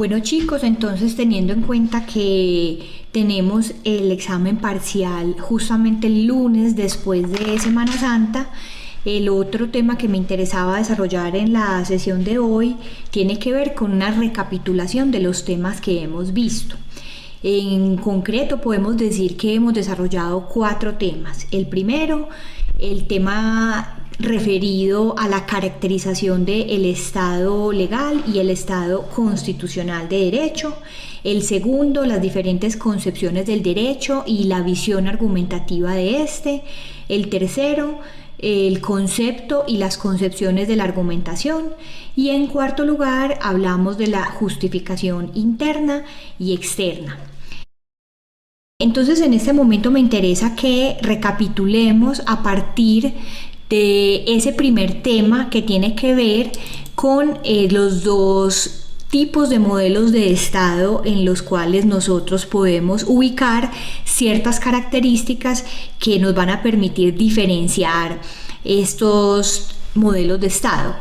Bueno chicos, entonces teniendo en cuenta que tenemos el examen parcial justamente el lunes después de Semana Santa, el otro tema que me interesaba desarrollar en la sesión de hoy tiene que ver con una recapitulación de los temas que hemos visto. En concreto podemos decir que hemos desarrollado 4 temas. El primero, el tema referido a la caracterización del Estado legal y el Estado constitucional de derecho. El segundo, las diferentes concepciones del derecho y la visión argumentativa de este. El tercero, el concepto y las concepciones de la argumentación. Y en cuarto lugar, hablamos de la justificación interna y externa. Entonces, en este momento me interesa que recapitulemos a partir de ese primer tema que tiene que ver con los dos tipos de modelos de Estado en los cuales nosotros podemos ubicar ciertas características que nos van a permitir diferenciar estos modelos de Estado.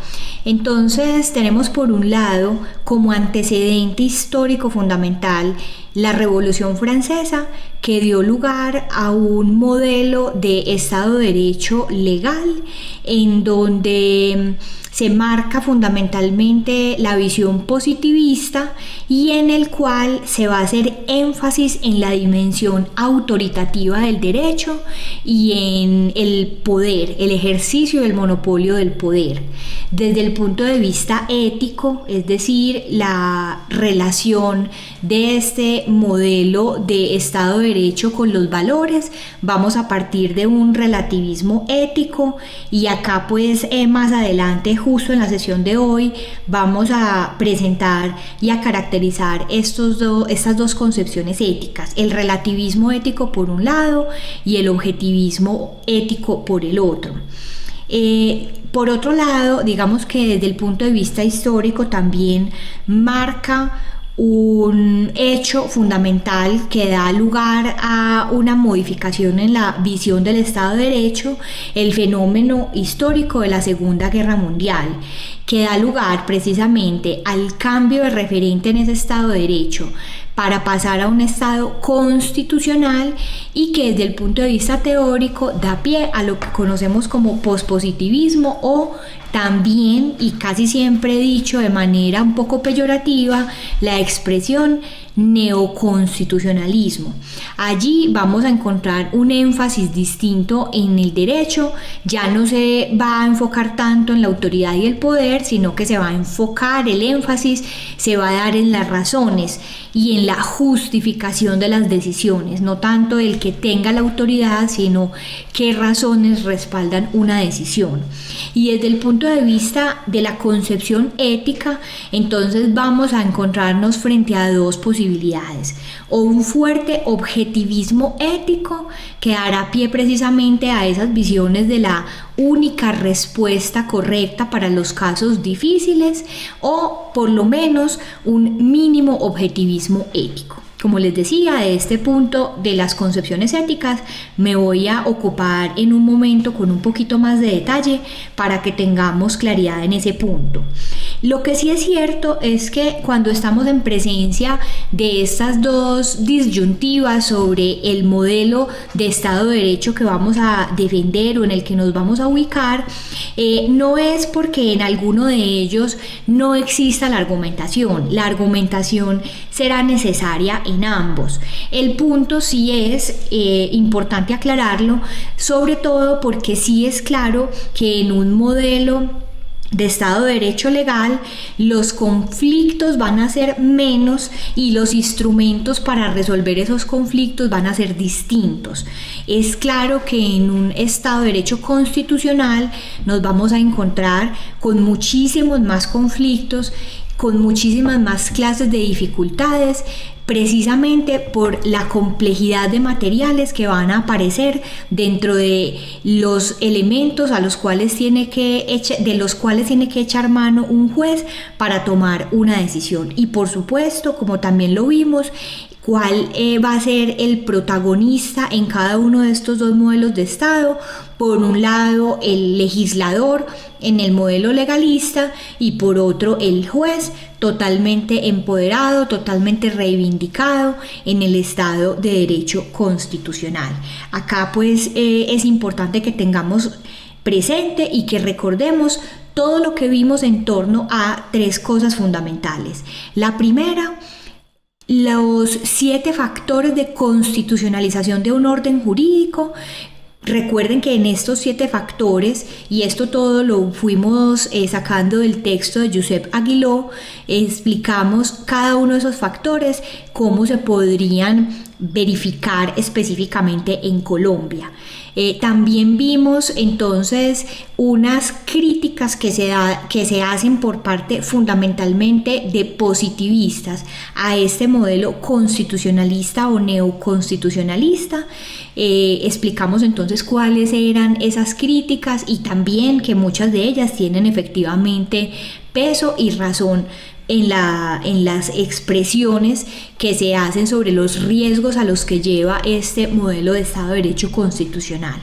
Entonces tenemos por un lado como antecedente histórico fundamental la Revolución Francesa, que dio lugar a un modelo de Estado de Derecho legal en donde se marca fundamentalmente la visión positivista y en el cual se va a hacer énfasis en la dimensión autoritativa del derecho y en el poder, el ejercicio del monopolio del poder. Desde el punto de vista ético, es decir, la relación de este modelo de Estado de Derecho con los valores, vamos a partir de un relativismo ético y acá pues más adelante, justo en la sesión de hoy, vamos a presentar y a caracterizar estas dos concepciones éticas, el relativismo ético por un lado y el objetivismo ético por el otro. Por otro lado, digamos que desde el punto de vista histórico también marca un hecho fundamental que da lugar a una modificación en la visión del Estado de Derecho, el fenómeno histórico de la Segunda Guerra Mundial, que da lugar precisamente al cambio de referente en ese Estado de Derecho para pasar a un Estado constitucional y que desde el punto de vista teórico da pie a lo que conocemos como pospositivismo o también, y casi siempre dicho de manera un poco peyorativa, la expresión neoconstitucionalismo. Allí vamos a encontrar un énfasis distinto en el derecho, ya no se va a enfocar tanto en la autoridad y el poder, sino que se va a enfocar, el énfasis se va a dar en las razones y en la justificación de las decisiones, no tanto el que tenga la autoridad, sino qué razones respaldan una decisión. Y desde el punto de vista de la concepción ética, entonces vamos a encontrarnos frente a dos posibilidades, o un fuerte objetivismo ético que dará pie precisamente a esas visiones de la única respuesta correcta para los casos difíciles, o por lo menos un mínimo objetivismo ético. Como les decía, de este punto de las concepciones éticas me voy a ocupar en un momento con un poquito más de detalle para que tengamos claridad en ese punto. Lo que sí es cierto es que cuando estamos en presencia de estas dos disyuntivas sobre el modelo de Estado de Derecho que vamos a defender o en el que nos vamos a ubicar, no es porque en alguno de ellos no exista la argumentación. La argumentación será necesaria en ambos. El punto sí es importante aclararlo, sobre todo porque sí es claro que en un modelo de Estado de Derecho legal, los conflictos van a ser menos y los instrumentos para resolver esos conflictos van a ser distintos. Es claro que en un Estado de Derecho constitucional nos vamos a encontrar con muchísimos más conflictos, con muchísimas más clases de dificultades, precisamente por la complejidad de materiales que van a aparecer dentro de los elementos a los cuales tiene que echar mano un juez para tomar una decisión. Y por supuesto, como también lo vimos, cuál va a ser el protagonista en cada uno de estos dos modelos de Estado. Por un lado, el legislador en el modelo legalista y por otro, el juez totalmente empoderado, totalmente reivindicado en el Estado de Derecho constitucional. Acá pues es importante que tengamos presente y que recordemos todo lo que vimos en torno a 3 cosas fundamentales. La primera, los 7 factores de constitucionalización de un orden jurídico. Recuerden que en estos 7 factores, y esto todo lo fuimos sacando del texto de Josep Aguiló, explicamos cada uno de esos factores, cómo se podrían verificar específicamente en Colombia. También vimos entonces unas críticas que se hacen por parte fundamentalmente de positivistas a este modelo constitucionalista o neoconstitucionalista. Explicamos entonces cuáles eran esas críticas y también que muchas de ellas tienen efectivamente peso y razón en las expresiones que se hacen sobre los riesgos a los que lleva este modelo de Estado de Derecho constitucional.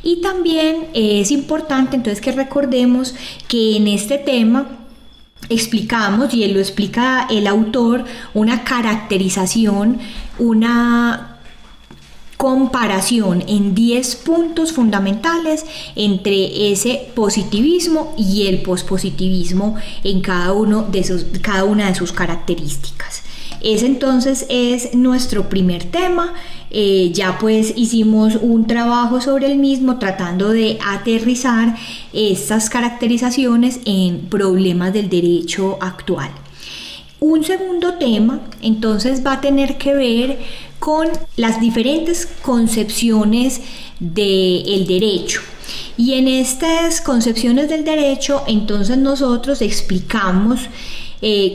Y también es importante entonces que recordemos que en este tema explicamos, y él lo explica el autor, una caracterización, una comparación en 10 puntos fundamentales entre ese positivismo y el pospositivismo en cada una de sus características. Ese entonces es nuestro primer tema. Ya pues hicimos un trabajo sobre el mismo tratando de aterrizar estas caracterizaciones en problemas del derecho actual. Un segundo tema entonces va a tener que ver con las diferentes concepciones del derecho. Y en estas concepciones del derecho entonces nosotros explicamos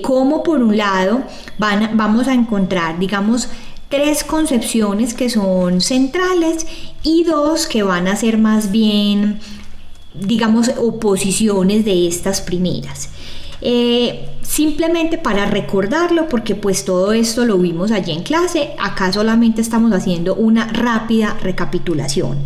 cómo por un lado vamos a encontrar, digamos, 3 concepciones que son centrales y 2 que van a ser más bien, digamos, oposiciones de estas primeras. Simplemente para recordarlo, porque pues todo esto lo vimos allí en clase, acá solamente estamos haciendo una rápida recapitulación.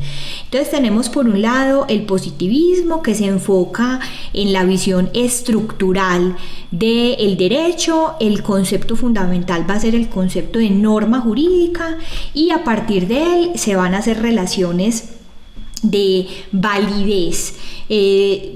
Entonces tenemos por un lado el positivismo, que se enfoca en la visión estructural del derecho. El concepto fundamental va a ser el concepto de norma jurídica y a partir de él se van a hacer relaciones de validez.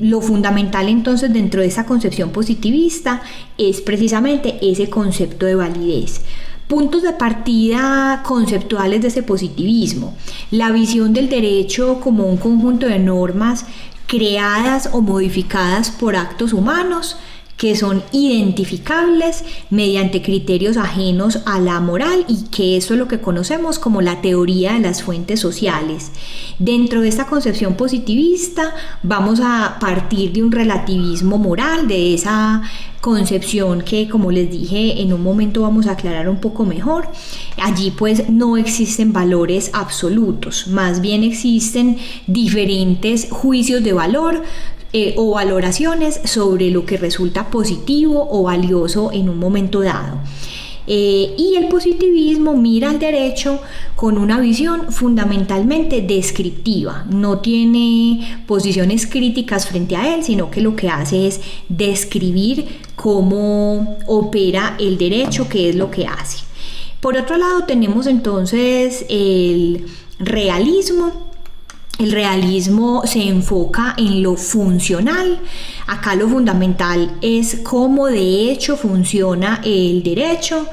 Lo fundamental entonces dentro de esa concepción positivista es precisamente ese concepto de validez. Puntos de partida conceptuales de ese positivismo: la visión del derecho como un conjunto de normas creadas o modificadas por actos humanos que son identificables mediante criterios ajenos a la moral, y que eso es lo que conocemos como la teoría de las fuentes sociales. Dentro de esta concepción positivista vamos a partir de un relativismo moral, de esa concepción que, como les dije, en un momento vamos a aclarar un poco mejor. Allí pues no existen valores absolutos, más bien existen diferentes juicios de valor o valoraciones sobre lo que resulta positivo o valioso en un momento dado. Y el positivismo mira al derecho con una visión fundamentalmente descriptiva, no tiene posiciones críticas frente a él, sino que lo que hace es describir cómo opera el derecho, qué es lo que hace. Por otro lado tenemos entonces el realismo. El realismo se enfoca en lo funcional. Acá lo fundamental es cómo de hecho funciona el derecho,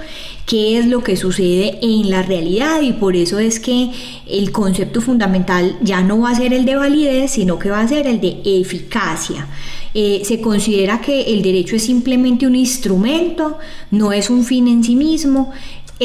qué es lo que sucede en la realidad, y por eso es que el concepto fundamental ya no va a ser el de validez, sino que va a ser el de eficacia. Se considera que el derecho es simplemente un instrumento, no es un fin en sí mismo.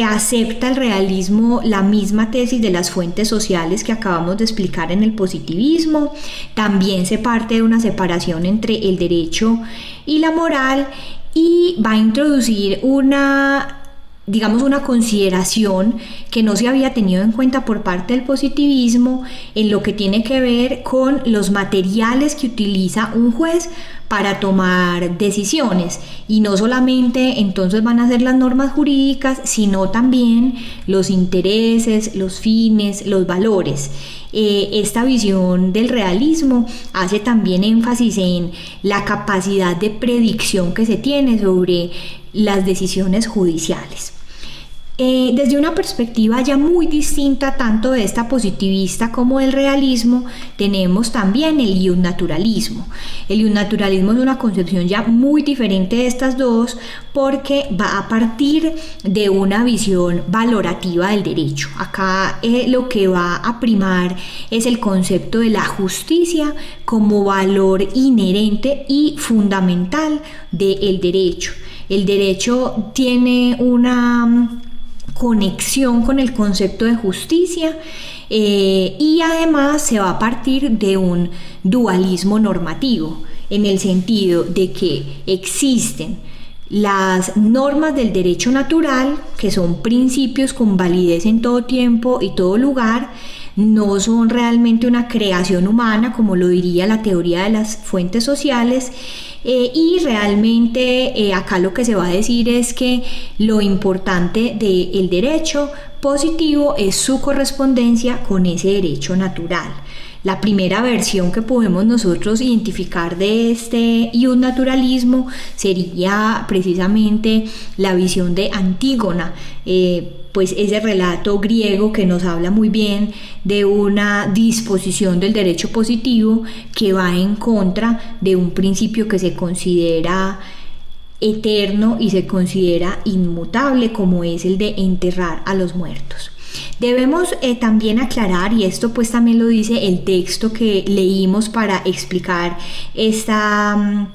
Acepta el realismo la misma tesis de las fuentes sociales que acabamos de explicar en el positivismo. También se parte de una separación entre el derecho y la moral, y va a introducir una digamos, una consideración que no se había tenido en cuenta por parte del positivismo en lo que tiene que ver con los materiales que utiliza un juez para tomar decisiones, y no solamente entonces van a ser las normas jurídicas, sino también los intereses, los fines, los valores. Esta visión del realismo hace también énfasis en la capacidad de predicción que se tiene sobre las decisiones judiciales. Desde una perspectiva ya muy distinta tanto de esta positivista como del realismo, tenemos también el iusnaturalismo. El iusnaturalismo es una concepción ya muy diferente de estas dos, porque va a partir de una visión valorativa del derecho. Acá lo que va a primar es el concepto de la justicia como valor inherente y fundamental del derecho. El derecho tiene una conexión con el concepto de justicia, y además se va a partir de un dualismo normativo, en el sentido de que existen las normas del derecho natural, que son principios con validez en todo tiempo y todo lugar, no son realmente una creación humana, como lo diría la teoría de las fuentes sociales, y realmente acá lo que se va a decir es que lo importante del derecho positivo es su correspondencia con ese derecho natural. La primera versión que podemos nosotros identificar de este iusnaturalismo sería precisamente la visión de Antígona, pues ese relato griego que nos habla muy bien de una disposición del derecho positivo que va en contra de un principio que se considera eterno y se considera inmutable, como es el de enterrar a los muertos. Debemos también aclarar, y esto pues también lo dice el texto que leímos para explicar esta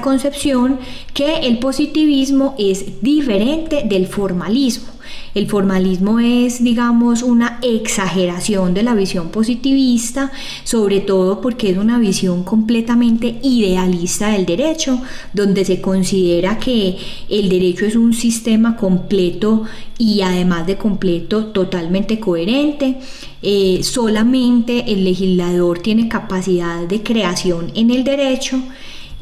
concepción, que el positivismo es diferente del formalismo. El formalismo es, digamos, una exageración de la visión positivista, sobre todo porque es una visión completamente idealista del derecho, donde se considera que el derecho es un sistema completo y además de completo totalmente coherente. Solamente el legislador tiene capacidad de creación en el derecho.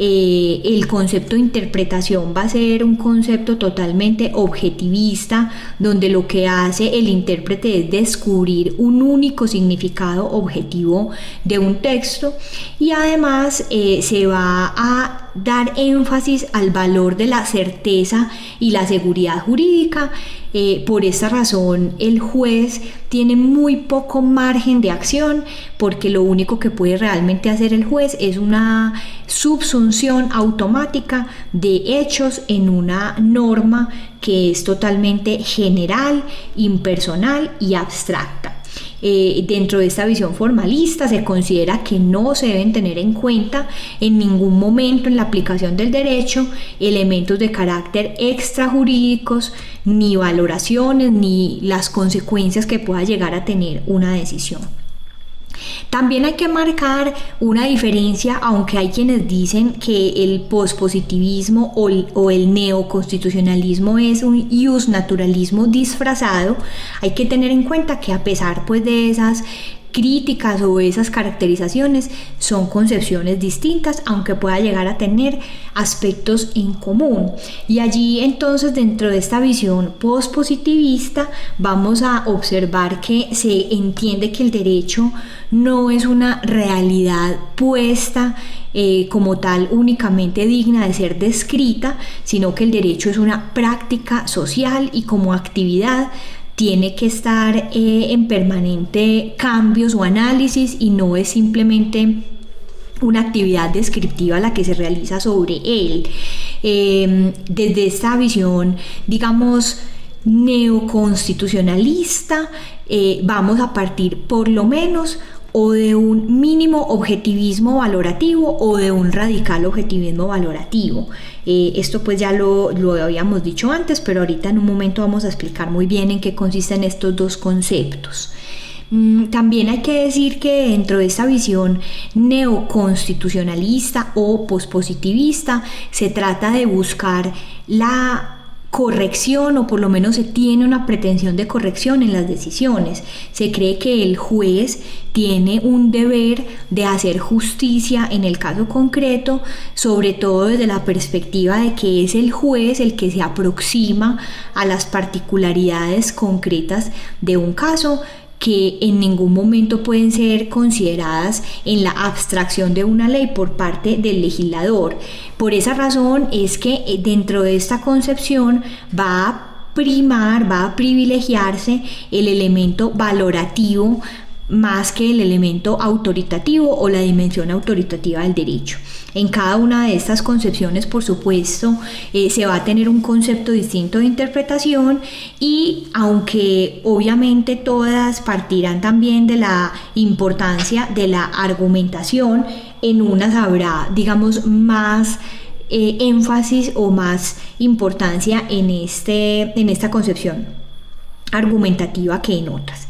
El concepto de interpretación va a ser un concepto totalmente objetivista, donde lo que hace el intérprete es descubrir un único significado objetivo de un texto, y además se va a dar énfasis al valor de la certeza y la seguridad jurídica. Por esa razón el juez tiene muy poco margen de acción, porque lo único que puede realmente hacer el juez es una subsunción automática de hechos en una norma que es totalmente general, impersonal y abstracta. Dentro de esta visión formalista se considera que no se deben tener en cuenta en ningún momento en la aplicación del derecho elementos de carácter extrajurídicos, ni valoraciones, ni las consecuencias que pueda llegar a tener una decisión. También hay que marcar una diferencia, aunque hay quienes dicen que el pospositivismo o el neoconstitucionalismo es un iusnaturalismo disfrazado. Hay que tener en cuenta que a pesar pues de esas críticas o esas caracterizaciones, son concepciones distintas, aunque pueda llegar a tener aspectos en común. Y allí entonces, dentro de esta visión pospositivista, vamos a observar que se entiende que el derecho no es una realidad puesta como tal únicamente digna de ser descrita, sino que el derecho es una práctica social y como actividad tiene que estar en permanente cambios o análisis, y no es simplemente una actividad descriptiva la que se realiza sobre él. Desde esta visión, digamos, neoconstitucionalista, vamos a partir por lo menos o de un mínimo objetivismo valorativo o de un radical objetivismo valorativo. Esto pues ya lo habíamos dicho antes, pero ahorita en un momento vamos a explicar muy bien en qué consisten estos dos conceptos. También hay que decir que dentro de esta visión neoconstitucionalista o pospositivista se trata de buscar la corrección, o por lo menos se tiene una pretensión de corrección en las decisiones. Se cree que el juez tiene un deber de hacer justicia en el caso concreto, sobre todo desde la perspectiva de que es el juez el que se aproxima a las particularidades concretas de un caso, que en ningún momento pueden ser consideradas en la abstracción de una ley por parte del legislador. Por esa razón es que dentro de esta concepción va a privilegiarse el elemento valorativo más que el elemento autoritativo o la dimensión autoritativa del derecho. En cada una de estas concepciones, por supuesto, se va a tener un concepto distinto de interpretación, y aunque obviamente todas partirán también de la importancia de la argumentación, en unas habrá, digamos, más énfasis o más importancia en esta concepción argumentativa que en otras.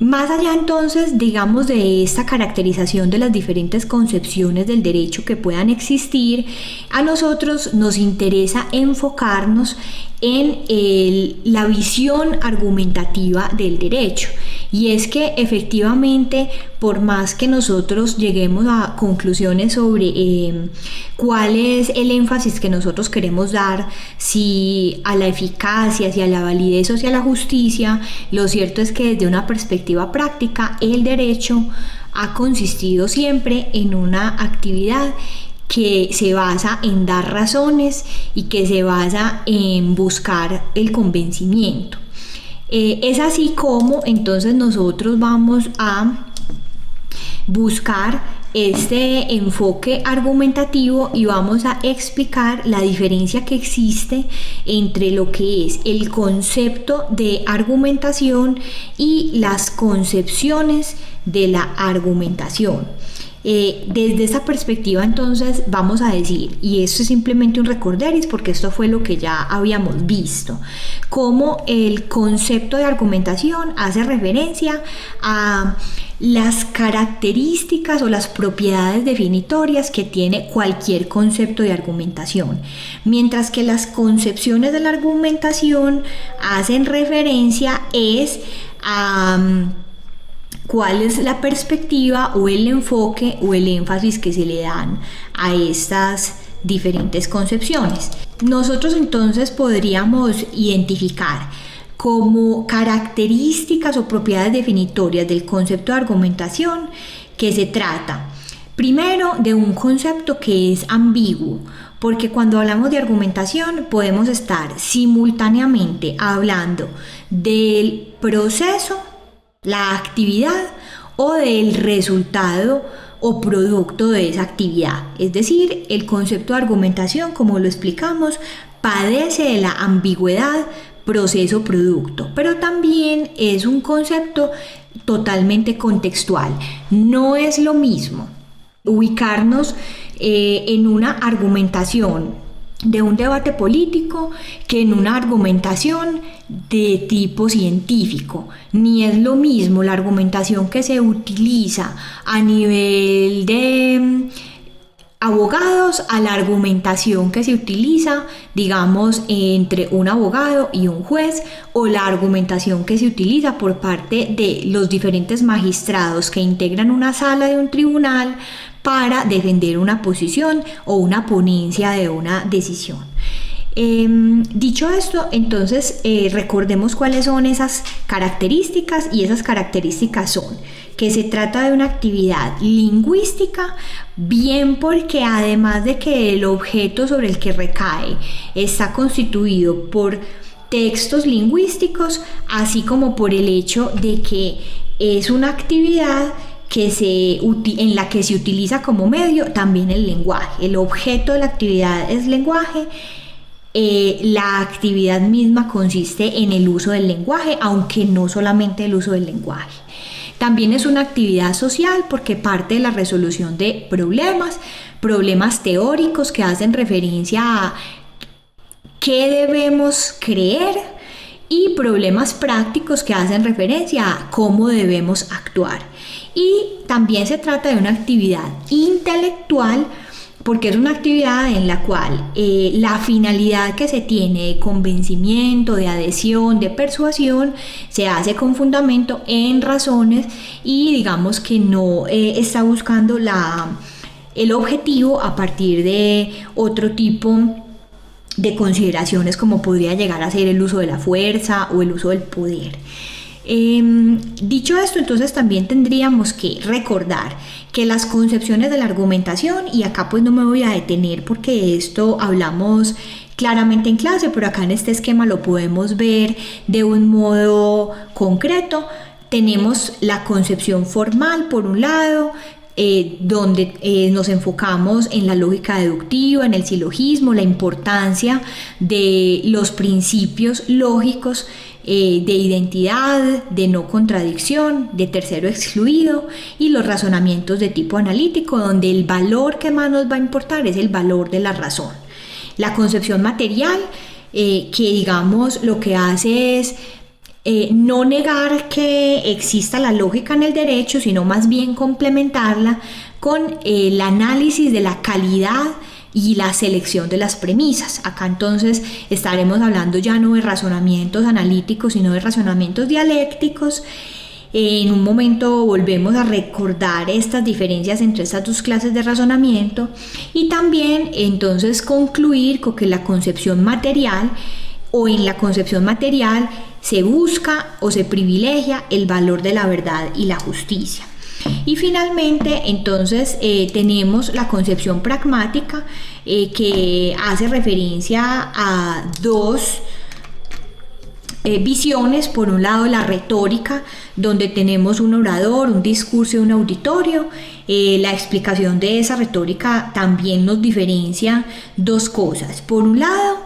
Más allá entonces, digamos, de esta caracterización de las diferentes concepciones del derecho que puedan existir, a nosotros nos interesa enfocarnos en la visión argumentativa del derecho. Y es que efectivamente, por más que nosotros lleguemos a conclusiones sobre cuál es el énfasis que nosotros queremos dar, si a la eficacia, si a la validez o si a la justicia, lo cierto es que desde una perspectiva práctica, el derecho ha consistido siempre en una actividad que se basa en dar razones y que se basa en buscar el convencimiento. Es así como entonces nosotros vamos a buscar este enfoque argumentativo y vamos a explicar la diferencia que existe entre lo que es el concepto de argumentación y las concepciones de la argumentación. Desde esta perspectiva entonces vamos a decir, y esto es simplemente un recorderis porque esto fue lo que ya habíamos visto, cómo el concepto de argumentación hace referencia a las características o las propiedades definitorias que tiene cualquier concepto de argumentación, mientras que las concepciones de la argumentación hacen referencia a cuál es la perspectiva o el enfoque o el énfasis que se le dan a estas diferentes concepciones. Nosotros entonces podríamos identificar como características o propiedades definitorias del concepto de argumentación que se trata primero de un concepto que es ambiguo, porque cuando hablamos de argumentación podemos estar simultáneamente hablando del proceso, la actividad o del resultado o producto de esa actividad. Es decir, el concepto de argumentación, como lo explicamos, padece de la ambigüedad proceso-producto, pero también es un concepto totalmente contextual. No es lo mismo ubicarnos en una argumentación de un debate político que en una argumentación de tipo científico. Ni es lo mismo la argumentación que se utiliza a nivel de abogados a la argumentación que se utiliza, digamos, entre un abogado y un juez, o la argumentación que se utiliza por parte de los diferentes magistrados que integran una sala de un tribunal para defender una posición o una ponencia de una decisión. Dicho esto, entonces recordemos cuáles son esas características, y esas características son que se trata de una actividad lingüística, bien porque además de que el objeto sobre el que recae está constituido por textos lingüísticos, así como por el hecho de que es una actividad en la que se utiliza como medio también el lenguaje. El objeto de la actividad es lenguaje. La actividad misma consiste en el uso del lenguaje, aunque no solamente el uso del lenguaje. También es una actividad social porque parte de la resolución de problemas teóricos que hacen referencia a qué debemos creer, y problemas prácticos que hacen referencia a cómo debemos actuar. Y también se trata de una actividad intelectual porque es una actividad en la cual la finalidad que se tiene de convencimiento, de adhesión, de persuasión, se hace con fundamento en razones y digamos que no está buscando el objetivo a partir de otro tipo de consideraciones como podría llegar a ser el uso de la fuerza o el uso del poder. Dicho esto, entonces también tendríamos que recordar que las concepciones de la argumentación, y acá pues no me voy a detener porque esto hablamos claramente en clase, pero acá en este esquema lo podemos ver de un modo concreto. Tenemos la concepción formal por un lado, donde nos enfocamos en la lógica deductiva, en el silogismo, la importancia de los principios lógicos de identidad, de no contradicción, de tercero excluido, y los razonamientos de tipo analítico, donde el valor que más nos va a importar es el valor de la razón. La concepción material, que digamos lo que hace es no negar que exista la lógica en el derecho, sino más bien complementarla con el análisis de la calidad y la selección de las premisas. Acá entonces estaremos hablando ya no de razonamientos analíticos, sino de razonamientos dialécticos. En un momento volvemos a recordar estas diferencias entre estas dos clases de razonamiento y también entonces concluir con que la concepción material o en la concepción material se busca o se privilegia el valor de la verdad y la justicia. Y finalmente entonces tenemos la concepción pragmática que hace referencia a dos visiones. Por un lado, la retórica, donde tenemos un orador, un discurso y un auditorio. La explicación de esa retórica también nos diferencia dos cosas. Por un lado,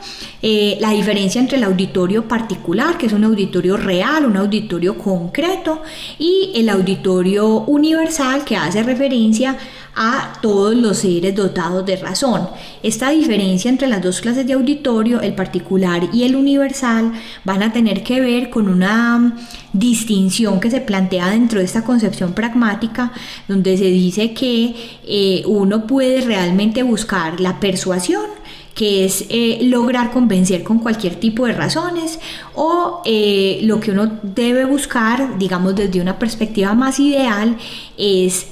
la diferencia entre el auditorio particular, que es un auditorio real, un auditorio concreto, y el auditorio universal, que hace referencia a todos los seres dotados de razón. Esta diferencia entre las dos clases de auditorio, el particular y el universal, van a tener que ver con una distinción que se plantea dentro de esta concepción pragmática, donde se dice que uno puede realmente buscar la persuasión, que es lograr convencer con cualquier tipo de razones, o lo que uno debe buscar, digamos desde una perspectiva más ideal, es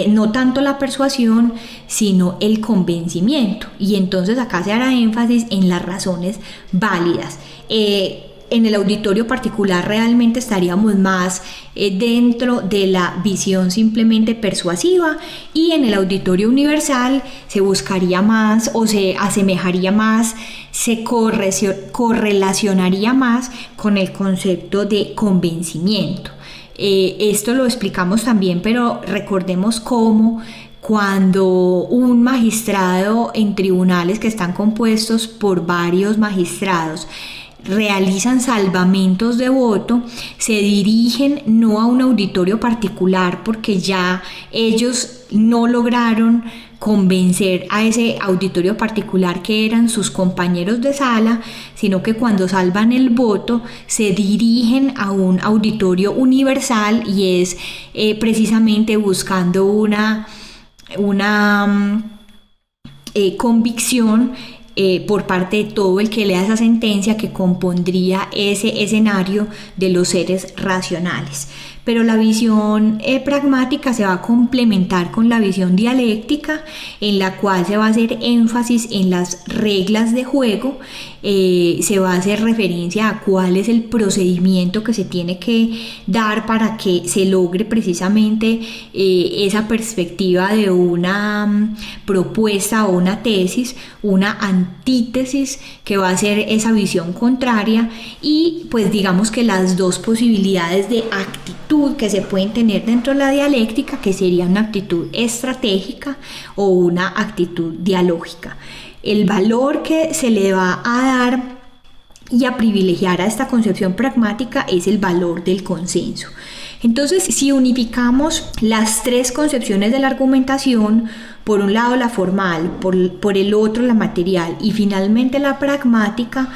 no tanto la persuasión, sino el convencimiento. Y entonces acá se hará énfasis en las razones válidas. En el auditorio particular realmente estaríamos más dentro de la visión simplemente persuasiva, y en el auditorio universal se buscaría más o se asemejaría más, se correlacionaría más con el concepto de convencimiento. Esto lo explicamos también, pero recordemos cómo cuando un magistrado en tribunales que están compuestos por varios magistrados realizan salvamentos de voto, se dirigen no a un auditorio particular porque ya ellos no lograron convencer a ese auditorio particular que eran sus compañeros de sala, sino que cuando salvan el voto se dirigen a un auditorio universal, y es precisamente buscando una convicción por parte de todo el que lea esa sentencia, que compondría ese escenario de los seres racionales. Pero la visión pragmática se va a complementar con la visión dialéctica, en la cual se va a hacer énfasis en las reglas de juego, se va a hacer referencia a cuál es el procedimiento que se tiene que dar para que se logre precisamente esa perspectiva de una propuesta o una tesis, una antítesis que va a ser esa visión contraria, y pues digamos que las dos posibilidades de actitud que se pueden tener dentro de la dialéctica, que sería una actitud estratégica o una actitud dialógica. El valor que se le va a dar y a privilegiar a esta concepción pragmática es el valor del consenso. Entonces, si unificamos las tres concepciones de la argumentación, por un lado la formal, por el otro la material y finalmente la pragmática,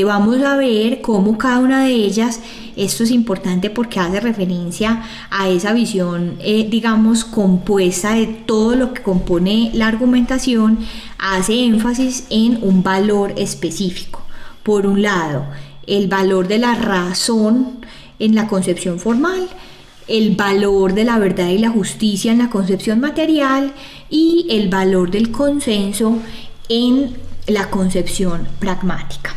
vamos a ver cómo cada una de ellas, esto es importante porque hace referencia a esa visión, digamos, compuesta de todo lo que compone la argumentación, hace énfasis en un valor específico. Por un lado, el valor de la razón en la concepción formal, el valor de la verdad y la justicia en la concepción material y el valor del consenso en la concepción pragmática.